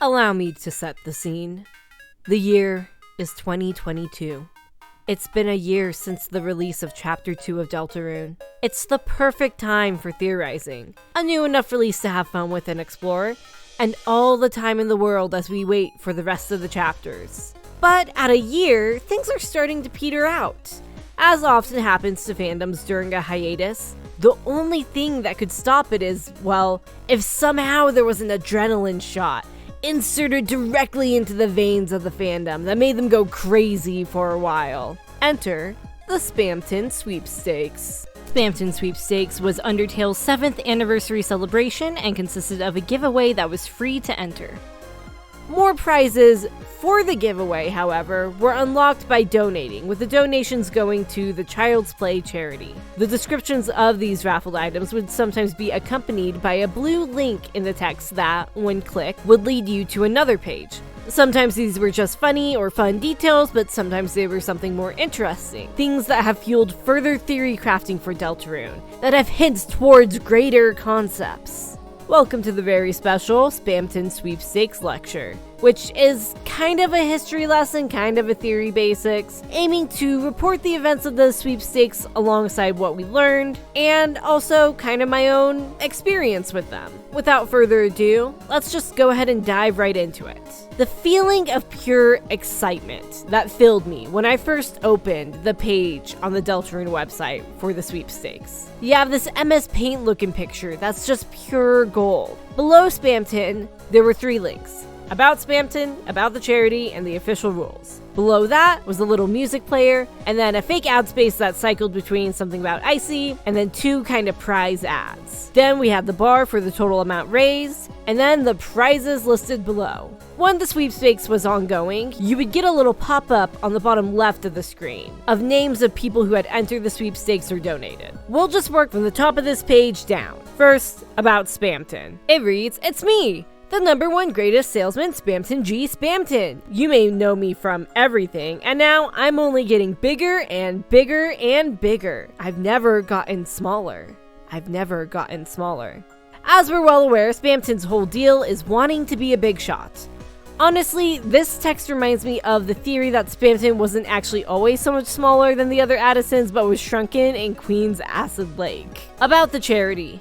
Allow me to set the scene. The year is 2022. It's been a year since the release of Chapter 2 of Deltarune. It's the perfect time for theorizing, a new enough release to have fun with and explore, and all the time in the world as we wait for the rest of the chapters. But at a year, things are starting to peter out. As often happens to fandoms during a hiatus, the only thing that could stop it is, well, if somehow there was an adrenaline shot inserted directly into the veins of the fandom that made them go crazy for a while. Enter the Spamton Sweepstakes. Spamton Sweepstakes was Undertale's 7th anniversary celebration and consisted of a giveaway that was free to enter. More prizes for the giveaway, however, were unlocked by donating, with the donations going to the Child's Play charity. The descriptions of these raffled items would sometimes be accompanied by a blue link in the text that, when clicked, would lead you to another page. Sometimes these were just funny or fun details, but sometimes they were something more interesting. Things that have fueled further theory crafting for Deltarune, that have hints towards greater concepts. Welcome to the very special Spamton Sweepstakes lecture, which is kind of a history lesson, kind of a theory basics, aiming to report the events of the sweepstakes alongside what we learned, and also kind of my own experience with them. Without further ado, let's just go ahead and dive right into it. The feeling of pure excitement that filled me when I first opened the page on the Deltarune website for the sweepstakes. You have this MS Paint looking picture that's just pure gold. Below Spamton, there were 3 links. About Spamton, about the charity, and the official rules. Below that was a little music player, and then a fake ad space that cycled between something about Icy, and then 2 kind of prize ads. Then we had the bar for the total amount raised, and then the prizes listed below. When the sweepstakes was ongoing, you would get a little pop-up on the bottom left of the screen of names of people who had entered the sweepstakes or donated. We'll just work from the top of this page down. First, about Spamton. It reads, "It's me! The #1 greatest salesman, Spamton G. Spamton. You may know me from everything, and now I'm only getting bigger and bigger and bigger. I've never gotten smaller. I've never gotten smaller." As we're well aware, Spamton's whole deal is wanting to be a big shot. Honestly, this text reminds me of the theory that Spamton wasn't actually always so much smaller than the other Addisons, but was shrunken in Queen's Acid Lake. About the charity.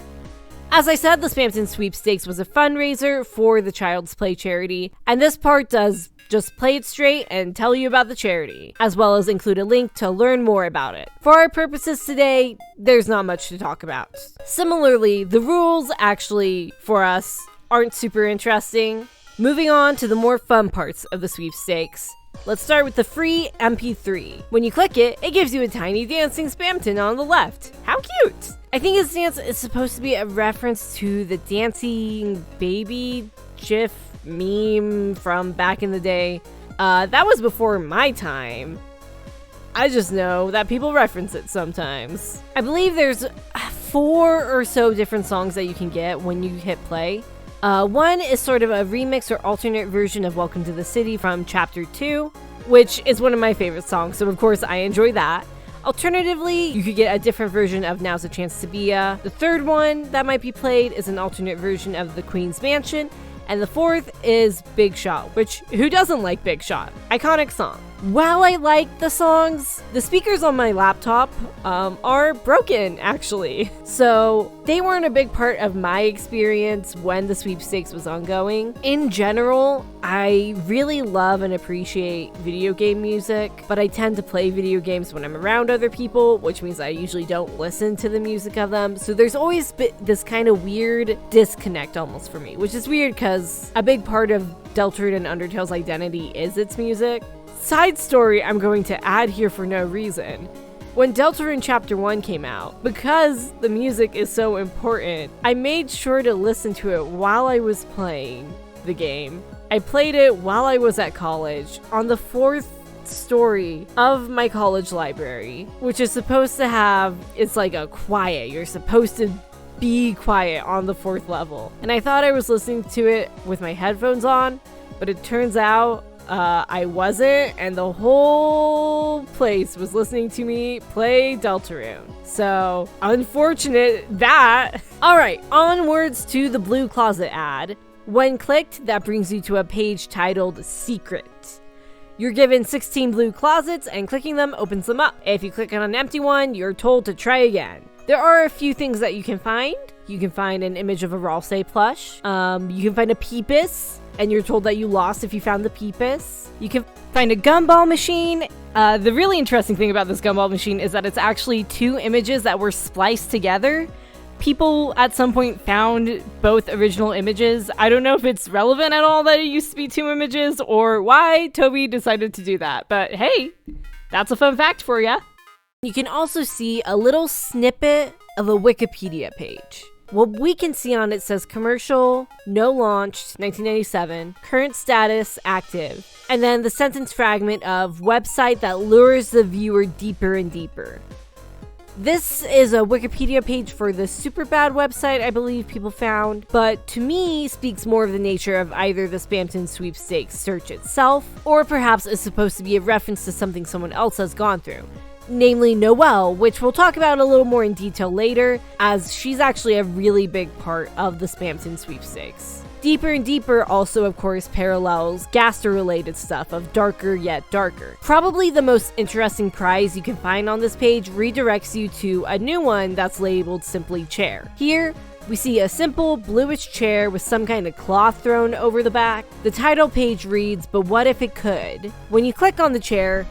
As I said, the Spamton Sweepstakes was a fundraiser for the Child's Play charity, and this part does just play it straight and tell you about the charity, as well as include a link to learn more about it. For our purposes today, there's not much to talk about. Similarly, the rules actually, for us, aren't super interesting. Moving on to the more fun parts of the sweepstakes. Let's start with the free MP3. When you click it, it gives you a tiny dancing Spamton on the left. How cute! I think his dance is supposed to be a reference to the dancing baby GIF meme from back in the day. That was before my time. I just know that people reference it sometimes. I believe there's 4 or so different songs that you can get when you hit play. One is sort of a remix or alternate version of Welcome to the City from Chapter 2, which is one of my favorite songs, so of course I enjoy that. Alternatively, you could get a different version of Now's a Chance to Be Ya. The third one that might be played is an alternate version of The Queen's Mansion, and the 4th is Big Shot, which who doesn't like Big Shot? Iconic song. While I like the songs, the speakers on my laptop are broken, actually. So they weren't a big part of my experience when the sweepstakes was ongoing. In general, I really love and appreciate video game music, but I tend to play video games when I'm around other people, which means I usually don't listen to the music of them. So there's always been this kind of weird disconnect almost for me, which is weird because a big part of Deltarune and Undertale's identity is its music. Side story I'm going to add here for no reason. When Deltarune Chapter 1 came out, because the music is so important, I made sure to listen to it while I was playing the game. I played it while I was at college on the 4th story of my college library, which is supposed to have, it's like a quiet, you're supposed to be quiet on the 4th level. And I thought I was listening to it with my headphones on, but it turns out I wasn't, and the whole place was listening to me play Deltarune. So, unfortunate that. Alright, onwards to the Blue Closet ad, When clicked, that brings you to a page titled Secret. You're given 16 blue closets, and clicking them opens them up. If you click on an empty one, you're told to try again. There are a few things that you can find. You can find an image of a Ralsei plush. You can find a Peepus, and you're told that you lost if you found the Peepus. You can find a gumball machine. The really interesting thing about this gumball machine is that it's actually 2 images that were spliced together. People at some point found both original images. I don't know if it's relevant at all that it used to be 2 images or why Toby decided to do that, but hey, that's a fun fact for ya. You can also see a little snippet of a Wikipedia page. What we can see on it says commercial, no launched, 1997, current status, active, and then the sentence fragment of website that lures the viewer deeper and deeper. This is a Wikipedia page for the Superbad website I believe people found, but to me speaks more of the nature of either the Spamton Sweepstakes search itself, or perhaps is supposed to be a reference to something someone else has gone through. Namely Noel, which we'll talk about a little more in detail later, as she's actually a really big part of the Spamton Sweepstakes. Deeper and Deeper also, of course, parallels Gaster-related stuff of darker yet darker. Probably the most interesting prize you can find on this page redirects you to a new one that's labeled simply Chair. Here, we see a simple bluish chair with some kind of cloth thrown over the back. The title page reads, "But what if it could?" When you click on the chair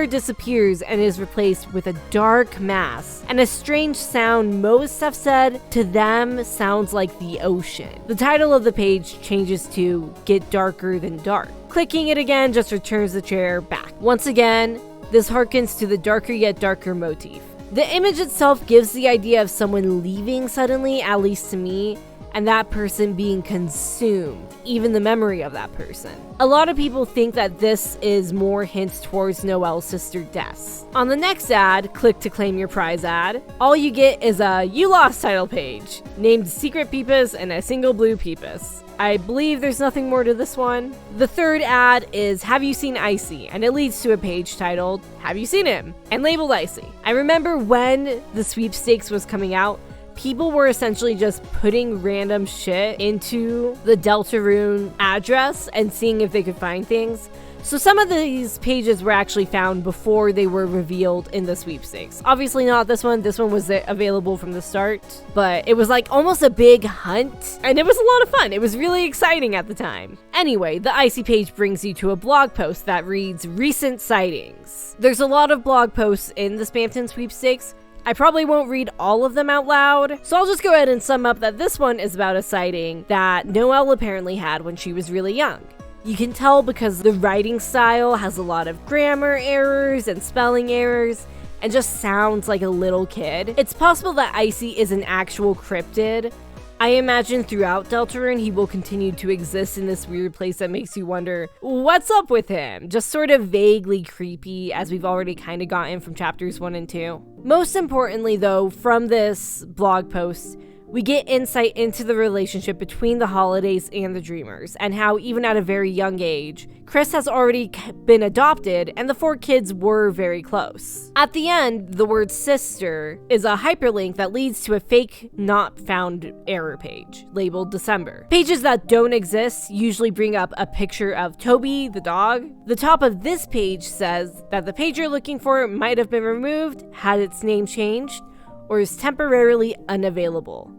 disappears and is replaced with a dark mass and a strange sound most have said to them sounds like the ocean. The title of the page changes to Get Darker Than Dark. Clicking it again just returns the chair back. Once again, this harkens to the darker yet darker motif. The image itself gives the idea of someone leaving suddenly, at least to me, and that person being consumed, even the memory of that person. A lot of people think that this is more hints towards Noel's sister Des. On the next ad, click to claim your prize ad, all you get is a You Lost title page, named Secret Peepus and a single blue Peepus. I believe there's nothing more to this one. The third ad is Have You Seen Icy? And it leads to a page titled Have You Seen Him? And labeled Icy. I remember when the sweepstakes was coming out, people were essentially just putting random shit into the Deltarune address and seeing if they could find things. So some of these pages were actually found before they were revealed in the sweepstakes. Obviously not this one. This one was available from the start, but it was like almost a big hunt, and it was a lot of fun. It was really exciting at the time. Anyway, the Icy page brings you to a blog post that reads Recent Sightings. There's a lot of blog posts in the Spamton sweepstakes. I probably won't read all of them out loud, so I'll just go ahead and sum up that this one is about a sighting that Noel apparently had when she was really young. You can tell because the writing style has a lot of grammar errors and spelling errors, and just sounds like a little kid. It's possible that Icy is an actual cryptid. I imagine throughout Deltarune he will continue to exist in this weird place that makes you wonder, what's up with him? Just sort of vaguely creepy, as we've already kind of gotten from chapters 1 and 2. Most importantly though, from this blog post, we get insight into the relationship between the Holidays and the Dreamers, and how even at a very young age, Kris has already been adopted and the 4 kids were very close. At the end, the word sister is a hyperlink that leads to a fake not found error page labeled December. Pages that don't exist usually bring up a picture of Toby, the dog. The top of this page says that the page you're looking for might have been removed, had its name changed, or is temporarily unavailable.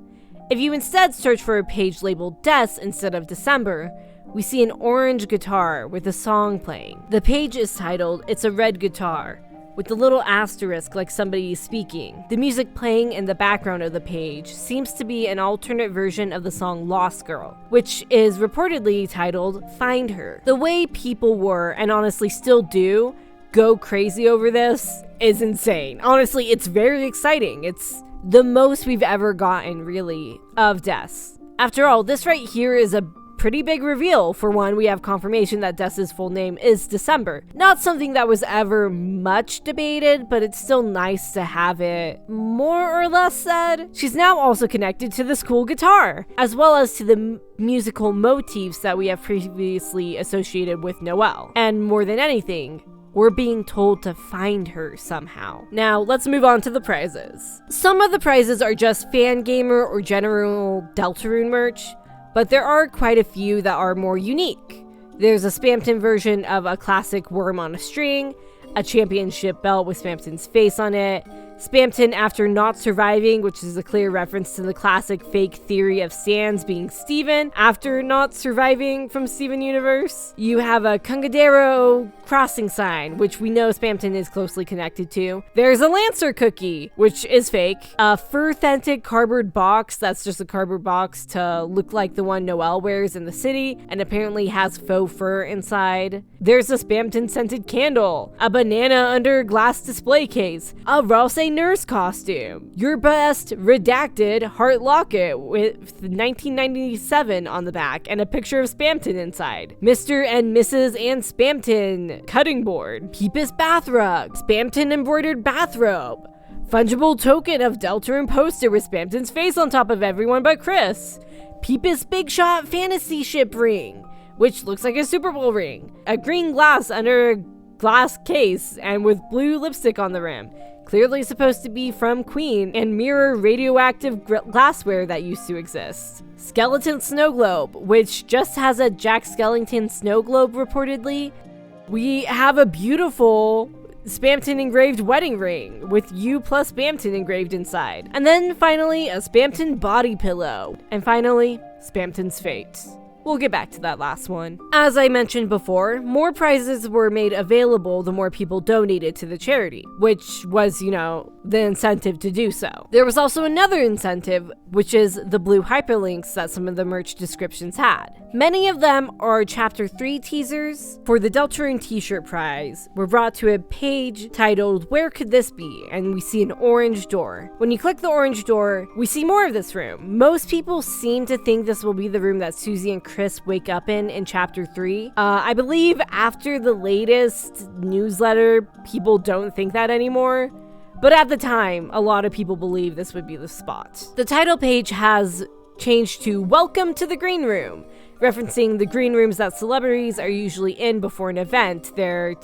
If you instead search for a page labeled Des instead of December, we see an orange guitar with a song playing. The page is titled It's a Red Guitar, with the little asterisk like somebody is speaking. The music playing in the background of the page seems to be an alternate version of the song Lost Girl, which is reportedly titled Find Her. The way people were, and honestly still do, go crazy over this is insane. Honestly, it's very exciting. It's the most we've ever gotten, really, of Des. After all, this right here is a pretty big reveal. For one, we have confirmation that Des's full name is December. Not something that was ever much debated, but it's still nice to have it more or less said. She's now also connected to this cool guitar, as well as to the musical motifs that we have previously associated with Noel. And more than anything, we're being told to find her somehow. Now, let's move on to the prizes. Some of the prizes are just fan gamer or general Deltarune merch, but there are quite a few that are more unique. There's a Spamton version of a classic worm on a string, a championship belt with Spamton's face on it, Spamton after not surviving, which is a clear reference to the classic fake theory of Sans being Steven after not surviving from Steven Universe. You have a Cungadero crossing sign, which we know Spamton is closely connected to. There's a Lancer cookie, which is fake. A fur-thentic cardboard box, that's just a cardboard box to look like the one Noel wears in the city, and apparently has faux fur inside. There's a Spamton scented candle, a banana under glass display case, a Rouse nurse costume, your best redacted heart locket with 1997 on the back and a picture of Spamton inside, Mr. and Mrs. and Spamton cutting board, Peepus bath rug, Spamton embroidered bathrobe, fungible token of Deltarune poster with Spamton's face on top of everyone but Kris, Peepus big shot fantasy ship ring, which looks like a Super Bowl ring, a green glass under a glass case and with blue lipstick on the rim, clearly supposed to be from Queen, and mirror radioactive glassware that used to exist. Skeleton snow globe, which just has a Jack Skellington snow globe reportedly. We have a beautiful Spamton engraved wedding ring with you plus Spamton engraved inside. And then finally, a Spamton body pillow. And finally, Spamton's fate. We'll get back to that last one. As I mentioned before, more prizes were made available the more people donated to the charity, which was, the incentive to do so. There was also another incentive, which is the blue hyperlinks that some of the merch descriptions had. Many of them are Chapter 3 teasers. For the Deltarune t-shirt prize, we're brought to a page titled, "Where Could This Be?" and we see an orange door. When you click the orange door, we see more of this room. Most people seem to think this will be the room that Susie and Kris wake up in Chapter 3. I believe after the latest newsletter, people don't think that anymore. But at the time, a lot of people believe this would be the spot. The title page has changed to "Welcome to the Green Room," referencing the green rooms that celebrities are usually in before an event they're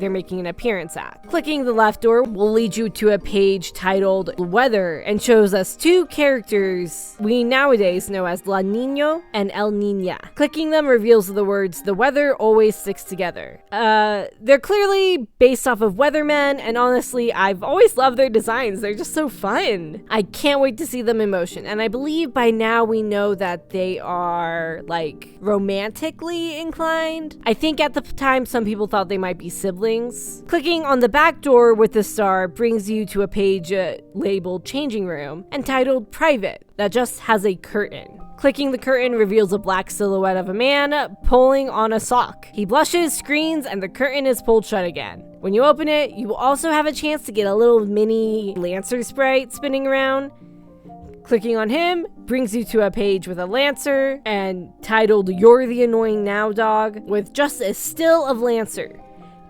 making an appearance at. Clicking the left door will lead you to a page titled Weather and shows us two characters we nowadays know as La Niño and El Niña. Clicking them reveals the words, "The weather always sticks together." They're clearly based off of weathermen, and honestly, I've always loved their designs. They're just so fun. I can't wait to see them in motion, and I believe by now we know that they are romantically inclined. I think at the time some people thought they might be siblings. Clicking on the back door with the star brings you to a page labeled Changing Room and titled Private that just has a curtain. Clicking the curtain reveals a black silhouette of a man pulling on a sock. He blushes, screams, and the curtain is pulled shut again. When you open it, you will also have a chance to get a little mini Lancer sprite spinning around. Clicking on him brings you to a page with a Lancer and titled "You're the Annoying Now Dog" with just a still of Lancer.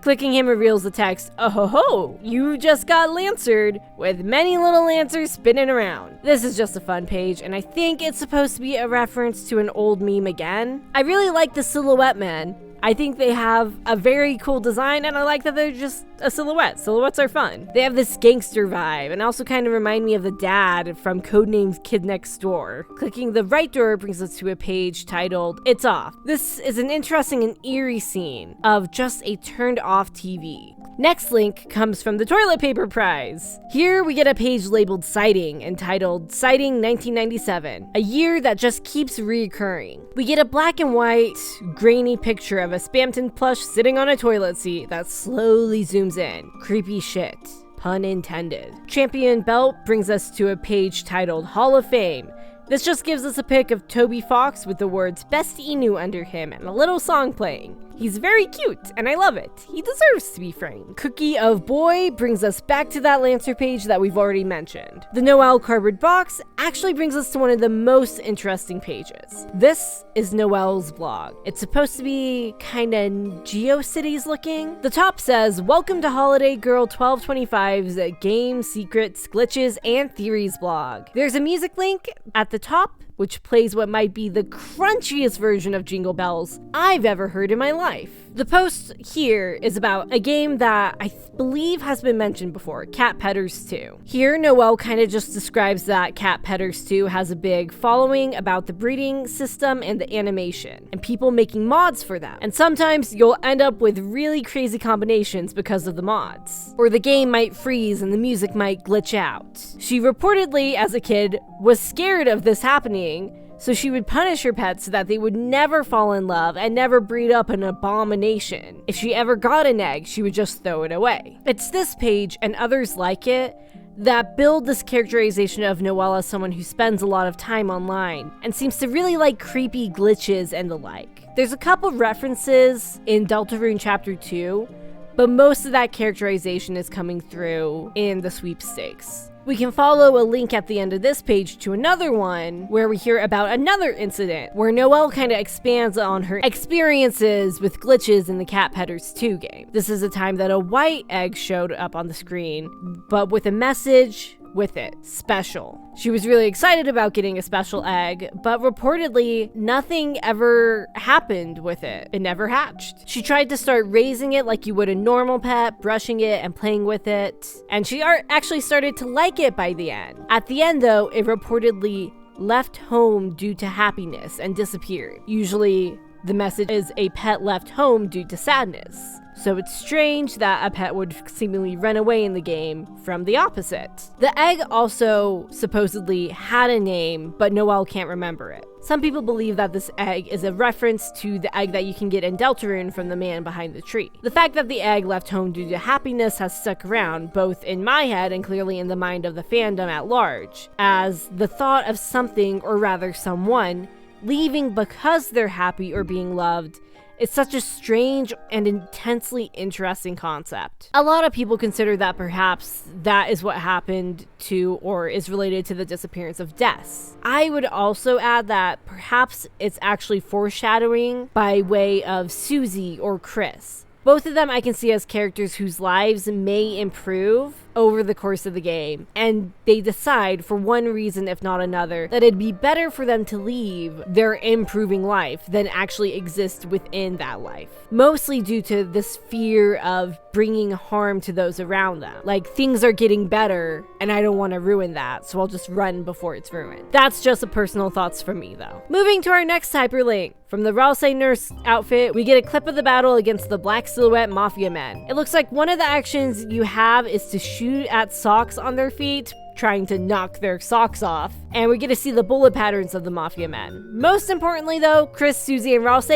Clicking him reveals the text, "Oh ho ho, you just got Lancered," with many little Lancers spinning around. This is just a fun page, and I think it's supposed to be a reference to an old meme again. I really like the silhouette men. I think they have a very cool design, and I like that they're just a silhouette. Silhouettes are fun. They have this gangster vibe, and also kind of remind me of the dad from Codenames Kid Next Door. Clicking the right door brings us to a page titled "It's Off." This is an interesting and eerie scene of just a turned off TV. Next link comes from the toilet paper prize. Here we get a page labeled Sighting, entitled Sighting 1997, a year that just keeps reoccurring. We get a black and white, grainy picture of a Spamton plush sitting on a toilet seat that slowly zooms in. Creepy shit. Pun intended. Champion belt brings us to a page titled Hall of Fame. This just gives us a pic of Toby Fox with the words "Best Inu" under him and a little song playing. He's very cute, and I love it. He deserves to be framed. Cookie of Boy brings us back to that Lancer page that we've already mentioned. The Noel cardboard box actually brings us to one of the most interesting pages. This is Noel's blog. It's supposed to be kinda GeoCities looking. The top says, "Welcome to Holiday Girl 1225's Game, Secrets, Glitches, and Theories blog." There's a music link at the top, which plays what might be the crunchiest version of Jingle Bells I've ever heard in my life. The post here is about a game that I believe has been mentioned before, Cat Pedders 2. Here, Noel kind of just describes that Cat Pedders 2 has a big following about the breeding system and the animation, and people making mods for them. And sometimes you'll end up with really crazy combinations because of the mods. Or the game might freeze and the music might glitch out. She reportedly, as a kid, was scared of this happening, so she would punish her pets so that they would never fall in love and never breed up an abomination. If she ever got an egg, she would just throw it away. It's this page and others like it that build this characterization of Noel as someone who spends a lot of time online and seems to really like creepy glitches and the like. There's a couple references in Deltarune Chapter 2, but most of that characterization is coming through in the Sweepstakes. We can follow a link at the end of this page to another one where we hear about another incident where Noel kind of expands on her experiences with glitches in the Cat Pedders 2 game. This is a time that a white egg showed up on the screen, but with a message with it, special. She was really excited about getting a special egg, but reportedly nothing ever happened with it. It never hatched. She tried to start raising it like you would a normal pet, brushing it and playing with it, and she actually started to like it by the end. At the end though, it reportedly left home due to happiness and disappeared. Usually the message is a pet left home due to sadness. So it's strange that a pet would seemingly run away in the game from the opposite. The egg also supposedly had a name, but Noel can't remember it. Some people believe that this egg is a reference to the egg that you can get in Deltarune from the man behind the tree. The fact that the egg left home due to happiness has stuck around, both in my head and clearly in the mind of the fandom at large, as the thought of something, or rather someone, leaving because they're happy or being loved is such a strange and intensely interesting concept. A lot of people consider that perhaps that is what happened to or is related to the disappearance of Des. I would also add that perhaps it's actually foreshadowing by way of Susie or Kris. Both of them I can see as characters whose lives may improve over the course of the game, and they decide for one reason if not another that it'd be better for them to leave their improving life than actually exist within that life. Mostly due to this fear of bringing harm to those around them. Like, things are getting better and I don't want to ruin that, so I'll just run before it's ruined. That's just a personal thoughts from me though. Moving to our next hyperlink. From the Rouse nurse outfit, we get a clip of the battle against the black silhouette mafia men. It looks like one of the actions you have is to shoot at socks on their feet, trying to knock their socks off, and we get to see the bullet patterns of the mafia men. Most importantly though, Kris, Susie, and Rouse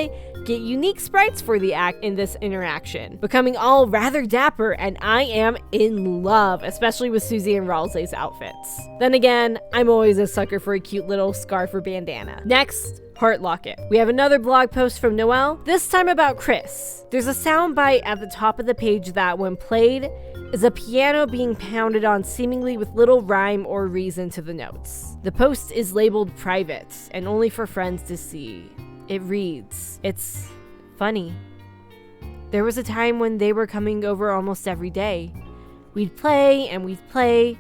get unique sprites for the act in this interaction, becoming all rather dapper, and I am in love, especially with Susie and Rouse's outfits. Then again, I'm always a sucker for a cute little scarf or bandana. Next, Heart Locket. We have another blog post from Noel, this time about Kris. There's a soundbite at the top of the page that, when played, is a piano being pounded on seemingly with little rhyme or reason to the notes. The post is labeled private and only for friends to see. It reads, "It's funny. There was a time when they were coming over almost every day. We'd play and we'd play.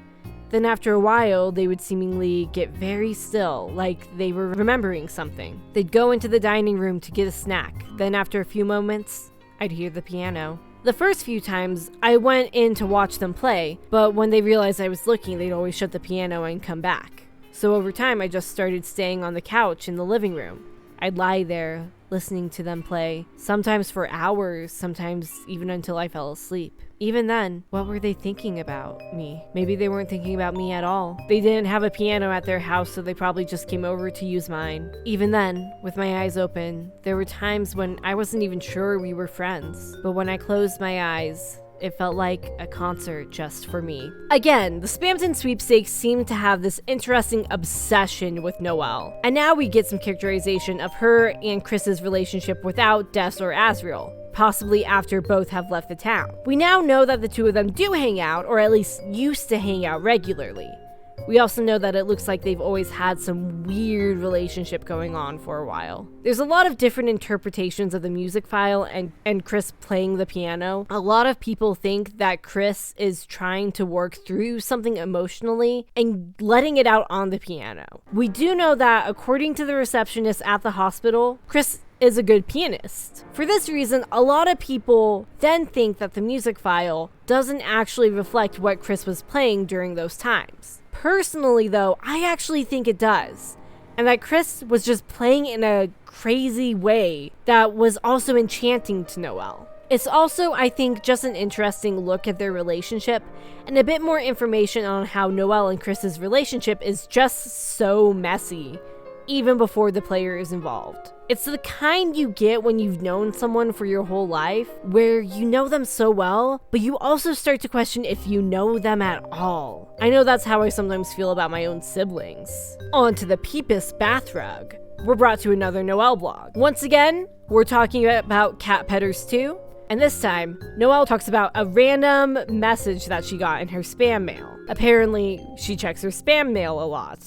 Then after a while, they would seemingly get very still, like they were remembering something. They'd go into the dining room to get a snack. Then after a few moments, I'd hear the piano. The first few times, I went in to watch them play, but when they realized I was looking, they'd always shut the piano and come back. So over time, I just started staying on the couch in the living room. I'd lie there, listening to them play, sometimes for hours, sometimes even until I fell asleep. Even then, what were they thinking about me? Maybe they weren't thinking about me at all. They didn't have a piano at their house, so they probably just came over to use mine. Even then, with my eyes open, there were times when I wasn't even sure we were friends. But when I closed my eyes, it felt like a concert just for me." Again, the Spamton Sweepstakes seem to have this interesting obsession with Noel. And now we get some characterization of her and Kris's relationship without Des or Azriel, possibly after both have left the town. We now know that the two of them do hang out, or at least used to hang out regularly. We also know that it looks like they've always had some weird relationship going on for a while. There's a lot of different interpretations of the music file and Kris playing the piano. A lot of people think that Kris is trying to work through something emotionally and letting it out on the piano. We do know that according to the receptionist at the hospital, Kris is a good pianist. For this reason, a lot of people then think that the music file doesn't actually reflect what Kris was playing during those times. Personally, though, I actually think it does, and that Kris was just playing in a crazy way that was also enchanting to Noel. It's also, I think, just an interesting look at their relationship and a bit more information on how Noel and Kris's relationship is just so messy, even before the player is involved. It's the kind you get when you've known someone for your whole life, where you know them so well, but you also start to question if you know them at all. I know that's how I sometimes feel about my own siblings. On to the Peepus bath rug. We're brought to another Noel blog. Once again, we're talking about Cat Petters 2, and this time, Noel talks about a random message that she got in her spam mail. Apparently, she checks her spam mail a lot.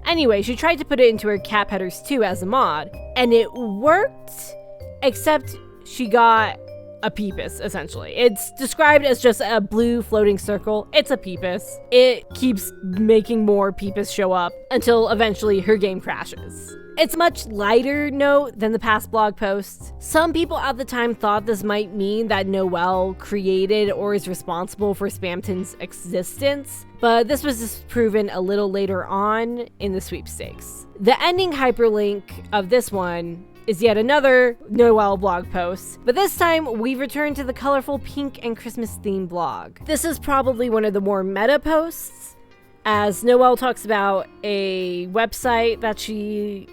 Anyway, she tried to put it into her Cat Petters 2 as a mod, and it worked, except she got a Peepus, essentially. It's described as just a blue floating circle. It's a Peepus. It keeps making more Peepus show up until eventually her game crashes. It's a much lighter note than the past blog posts. Some people at the time thought this might mean that Noel created or is responsible for Spamton's existence, but this was disproven a little later on in the sweepstakes. The ending hyperlink of this one is yet another Noel blog post, but this time we return to the colorful pink and Christmas themed blog. This is probably one of the more meta posts, as Noel talks about a website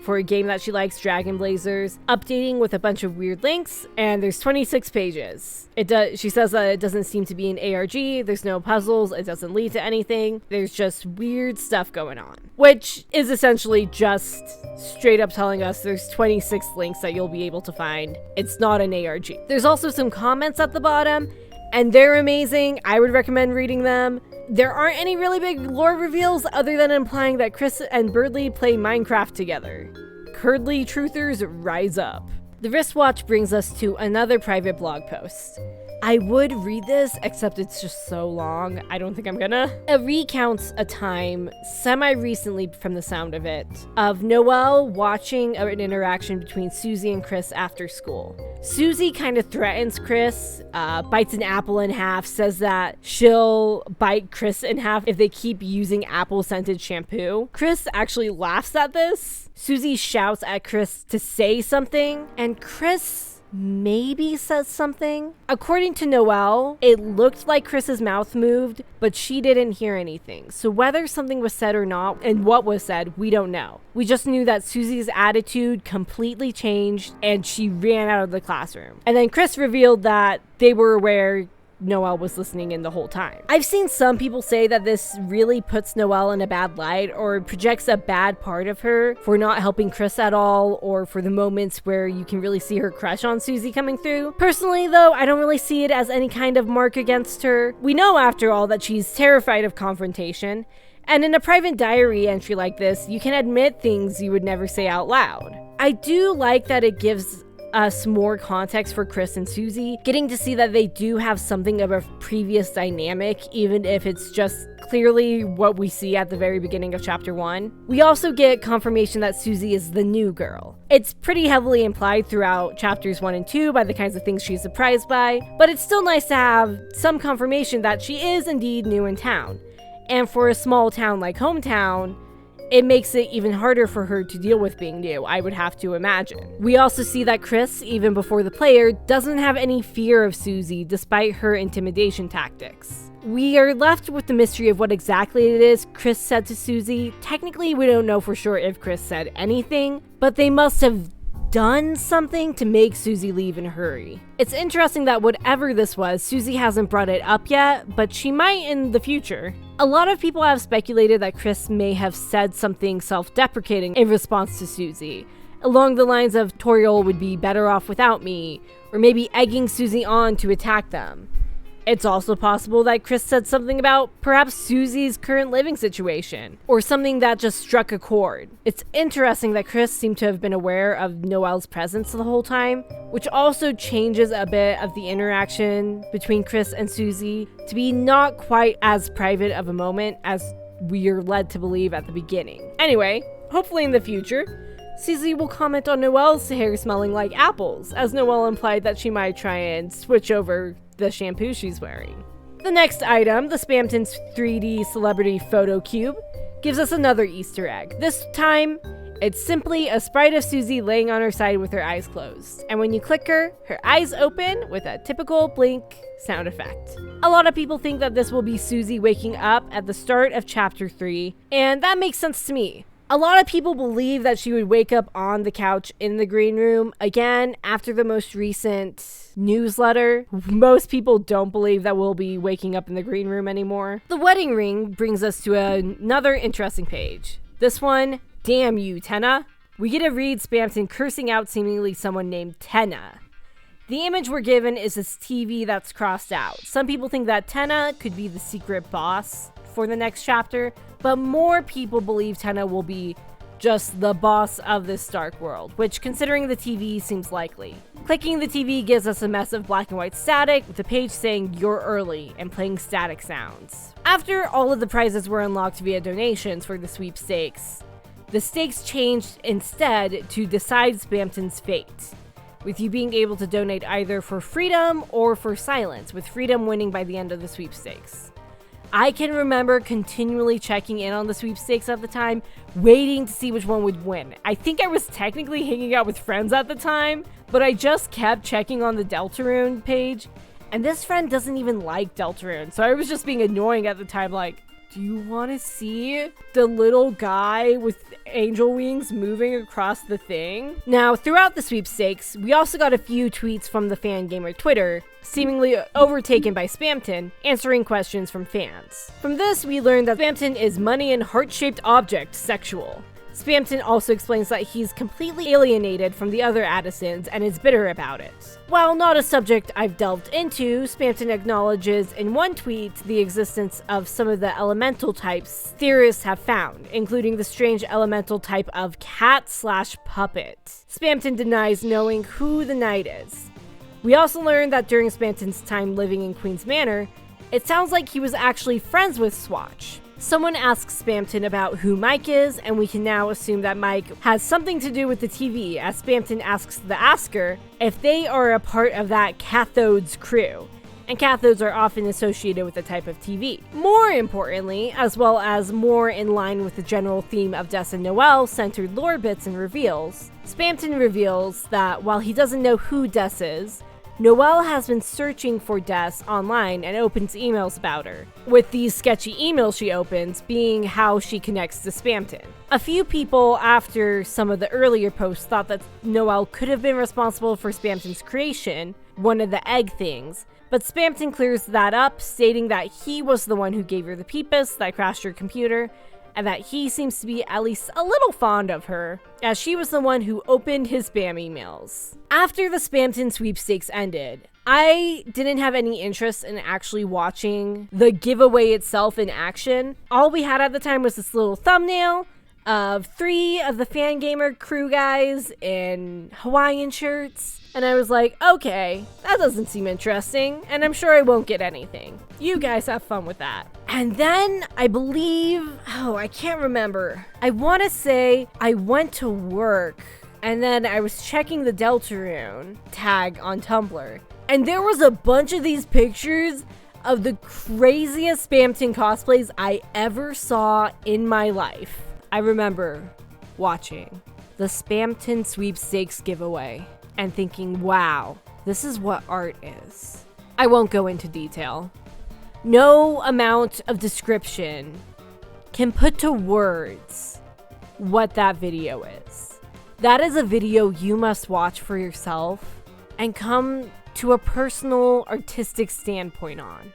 for a game that she likes, Dragon Blazers, updating with a bunch of weird links, and there's 26 pages. She says that it doesn't seem to be an ARG, there's no puzzles, it doesn't lead to anything, there's just weird stuff going on. Which is essentially just straight up telling us there's 26 links that you'll be able to find. It's not an ARG. There's also some comments at the bottom, and they're amazing. I would recommend reading them. There aren't any really big lore reveals other than implying that Kris and Birdly play Minecraft together. Curdly truthers, rise up. The wristwatch brings us to another private blog post. I would read this, except it's just so long, I don't think I'm gonna. It recounts a time, semi-recently from the sound of it, of Noel watching an interaction between Susie and Kris after school. Susie kind of threatens Kris, bites an apple in half, says that she'll bite Kris in half if they keep using apple-scented shampoo. Kris actually laughs at this. Susie shouts at Kris to say something, and Kris maybe says something. According to Noel, it looked like Kris's mouth moved, but she didn't hear anything. So whether something was said or not, and what was said, we don't know. We just knew that Susie's attitude completely changed and she ran out of the classroom. And then Kris revealed that they were aware Noel was listening in the whole time. I've seen some people say that this really puts Noel in a bad light or projects a bad part of her for not helping Kris at all, or for the moments where you can really see her crush on Susie coming through. Personally though, I don't really see it as any kind of mark against her. We know after all that she's terrified of confrontation, and in a private diary entry like this, you can admit things you would never say out loud. I do like that it gives us more context for Kris and Susie, getting to see that they do have something of a previous dynamic, even if it's just clearly what we see at the very beginning of chapter 1. We also get confirmation that Susie is the new girl. It's pretty heavily implied throughout chapters 1 and 2 by the kinds of things she's surprised by, but it's still nice to have some confirmation that she is indeed new in town. And for a small town like Hometown, it makes it even harder for her to deal with being new, I would have to imagine. We also see that Kris, even before the player, doesn't have any fear of Susie despite her intimidation tactics. We are left with the mystery of what exactly it is Kris said to Susie. Technically, we don't know for sure if Kris said anything, but they must have done something to make Susie leave in a hurry. It's interesting that whatever this was, Susie hasn't brought it up yet, but she might in the future. A lot of people have speculated that Kris may have said something self-deprecating in response to Susie, along the lines of Toriel would be better off without me, or maybe egging Susie on to attack them. It's also possible that Kris said something about perhaps Susie's current living situation, or something that just struck a chord. It's interesting that Kris seemed to have been aware of Noel's presence the whole time, which also changes a bit of the interaction between Kris and Susie to be not quite as private of a moment as we're led to believe at the beginning. Anyway, hopefully in the future, Susie will comment on Noel's hair smelling like apples, as Noel implied that she might try and switch over the shampoo she's wearing. The next item, the Spamton's 3D celebrity photo cube, gives us another Easter egg. This time, it's simply a sprite of Susie laying on her side with her eyes closed. And when you click her eyes open with a typical blink sound effect. A lot of people think that this will be Susie waking up at the start of chapter 3, and that makes sense to me. A lot of people believe that she would wake up on the couch in the green room. Again, after the most recent newsletter, most people don't believe that we'll be waking up in the green room anymore. The wedding ring brings us to another interesting page. This one, damn you, Tenna. We get to read Spamton cursing out seemingly someone named Tenna. The image we're given is this TV that's crossed out. Some people think that Tenna could be the secret boss for the next chapter, but more people believe Tenna will be just the boss of this dark world, which, considering the TV, seems likely. Clicking the TV gives us a mess of black and white static, with the page saying "You're early" and playing static sounds. After all of the prizes were unlocked via donations for the sweepstakes, the stakes changed instead to decide Spamton's fate, with you being able to donate either for freedom or for silence, with freedom winning by the end of the sweepstakes. I can remember continually checking in on the sweepstakes at the time, waiting to see which one would win. I think I was technically hanging out with friends at the time, but I just kept checking on the Deltarune page, and this friend doesn't even like Deltarune, so I was just being annoying at the time, like, do you want to see the little guy with angel wings moving across the thing? Now, throughout the sweepstakes, we also got a few tweets from the Fangamer Twitter, seemingly overtaken by Spamton, answering questions from fans. From this, we learned that Spamton is money and heart-shaped object sexual. Spamton also explains that he's completely alienated from the other Addisons and is bitter about it. While not a subject I've delved into, Spamton acknowledges in one tweet the existence of some of the elemental types theorists have found, including the strange elemental type of cat/puppet. Spamton denies knowing who the knight is. We also learned that during Spamton's time living in Queen's Manor, it sounds like he was actually friends with Swatch. Someone asks Spamton about who Mike is, and we can now assume that Mike has something to do with the TV, as Spamton asks the asker if they are a part of that cathodes crew, and cathodes are often associated with the type of TV. More importantly, as well as more in line with the general theme of Des and Noel centered lore bits and reveals, Spamton reveals that while he doesn't know who Des is, Noel has been searching for Des online and opens emails about her, with these sketchy emails she opens being how she connects to Spamton. A few people after some of the earlier posts thought that Noel could have been responsible for Spamton's creation, one of the egg things, but Spamton clears that up, stating that he was the one who gave her the peepus that crashed her computer, and that he seems to be at least a little fond of her, as she was the one who opened his spam emails. After the Spamton sweepstakes ended, I didn't have any interest in actually watching the giveaway itself in action. All we had at the time was this little thumbnail of 3 of the Fangamer crew guys in Hawaiian shirts. And I was like, okay, that doesn't seem interesting, and I'm sure I won't get anything. You guys have fun with that. And then I believe, I can't remember. I want to say I went to work, and then I was checking the Deltarune tag on Tumblr, and there was a bunch of these pictures of the craziest Spamton cosplays I ever saw in my life. I remember watching the Spamton sweepstakes giveaway and thinking, wow, this is what art is. I won't go into detail. No amount of description can put to words what that video is. That is a video you must watch for yourself and come to a personal artistic standpoint on.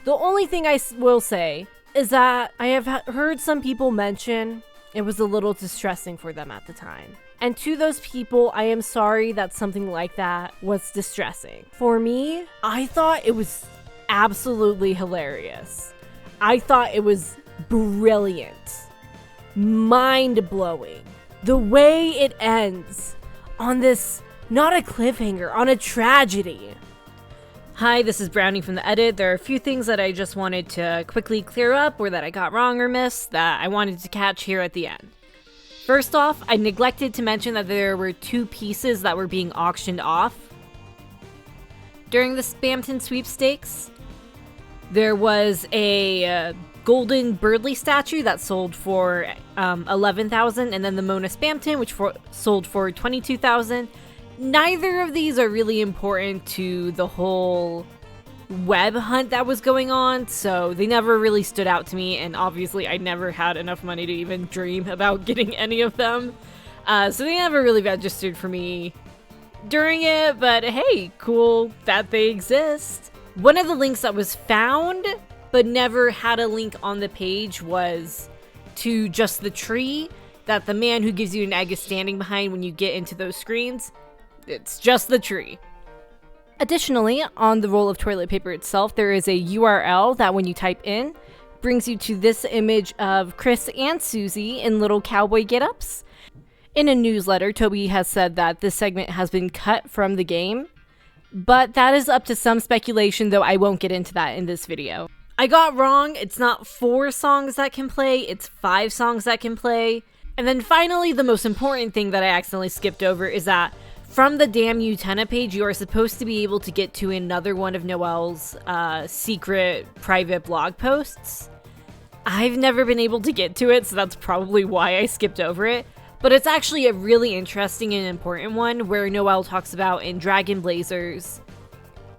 The only thing I will say is that I have heard some people mention it was a little distressing for them at the time. And to those people, I am sorry that something like that was distressing. For me, I thought it was absolutely hilarious. I thought it was brilliant. Mind-blowing. The way it ends on this, not a cliffhanger, on a tragedy. Hi, this is Brownie from the edit. There are a few things that I just wanted to quickly clear up or that I got wrong or missed that I wanted to catch here at the end. First off, I neglected to mention that there were 2 pieces that were being auctioned off. During the Spamton Sweepstakes, there was a golden Birdley statue that sold for $11,000, and then the Mona Spamton, which sold for $22,000. Neither of these are really important to the whole web hunt that was going on, so they never really stood out to me, and obviously I never had enough money to even dream about getting any of them. So they never really registered for me during it, but hey, cool that they exist. One of the links that was found but never had a link on the page was to just the tree that the man who gives you an egg is standing behind when you get into those screens. It's just the tree. Additionally, on the roll of toilet paper itself, there is a URL that when you type in, brings you to this image of Kris and Susie in little cowboy get-ups. In a newsletter, Toby has said that this segment has been cut from the game, but that is up to some speculation, though I won't get into that in this video. I got wrong, it's not 4 songs that can play, it's 5 songs that can play. And then finally, the most important thing that I accidentally skipped over is that from the Damn You Tenna page, you are supposed to be able to get to another one of Noel's secret private blog posts. I've never been able to get to it, so that's probably why I skipped over it. But it's actually a really interesting and important one where Noel talks about in Dragon Blazers.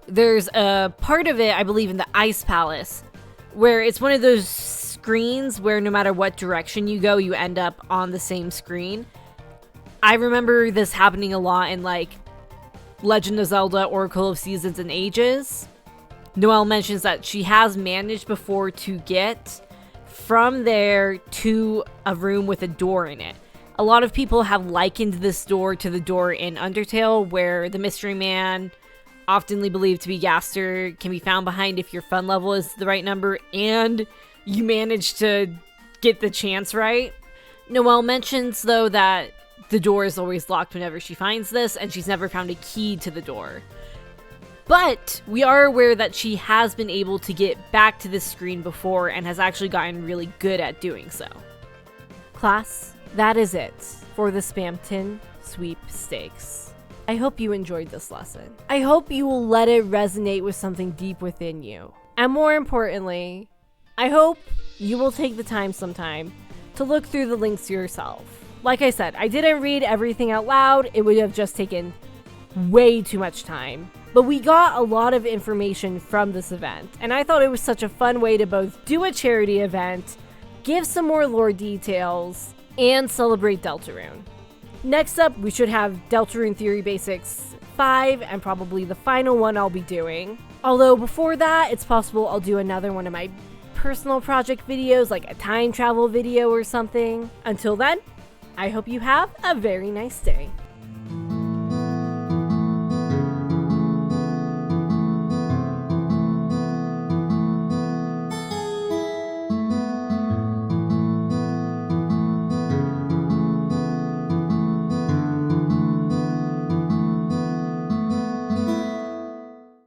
There's a part of it, I believe, in the Ice Palace, where it's one of those screens where no matter what direction you go, you end up on the same screen. I remember this happening a lot in, like, Legend of Zelda, Oracle of Seasons and Ages. Noel mentions that she has managed before to get from there to a room with a door in it. A lot of people have likened this door to the door in Undertale, where the mystery man, oftenly believed to be Gaster, can be found behind if your fun level is the right number and you manage to get the chance right. Noel mentions, though, that the door is always locked whenever she finds this, and she's never found a key to the door. But we are aware that she has been able to get back to this screen before and has actually gotten really good at doing so. Class, that is it for the Spamton Sweepstakes. I hope you enjoyed this lesson. I hope you will let it resonate with something deep within you. And more importantly, I hope you will take the time sometime to look through the links yourself. Like I said, I didn't read everything out loud. It would have just taken way too much time. But we got a lot of information from this event, and I thought it was such a fun way to both do a charity event, give some more lore details, and celebrate Deltarune. Next up, we should have Deltarune Theory Basics 5, and probably the final one I'll be doing. Although before that, it's possible I'll do another one of my personal project videos, like a time travel video or something. Until then, I hope you have a very nice day.